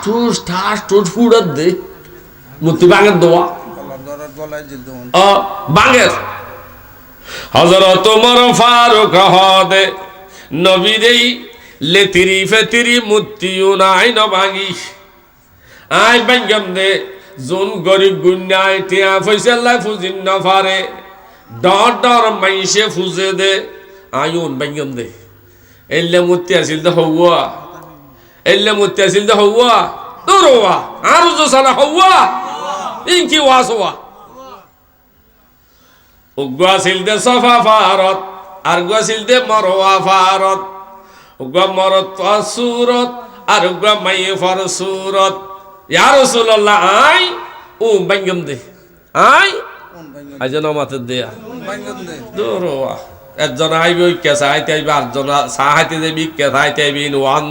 ঠুস ফুড়ার দে মূর্তি বাঙের দোয়া বাঙের হযরত ওমর ফারুক হদে নবীরেই লেতিরি ফেতিরি মূর্তিও নাই ন ভাঙি আই বাঙ্গম দে জোন গরিব গুন্নায় টিয়া পয়সা লাই ফুজিন না পারে ডর ডর মাইসে ফুজে দে আয়ুন বাঙ্গম দে এলে মূর্তি আসিল দে হওয়া এলে মূর্তি আসিল দে হওয়া দৌড়া আরো জোসানা হওয়া ইনকি ওয়াসওয়া উগ্র আসিল দে সফা ফারত আর গো আসিল দে মরওয়া ফারত উগ্র মরত সুরত আর উগ্র মাই ফর সুরত ইয়া রাসূলুল্লাহ আই ও বাঙ্গম দে আই আইজন মাতে দে দৌড়া একজন আইবে কেসা আইতে আইবে আটজন সাহাইতে দেবি কেসা আইতে আইবে ওয়ান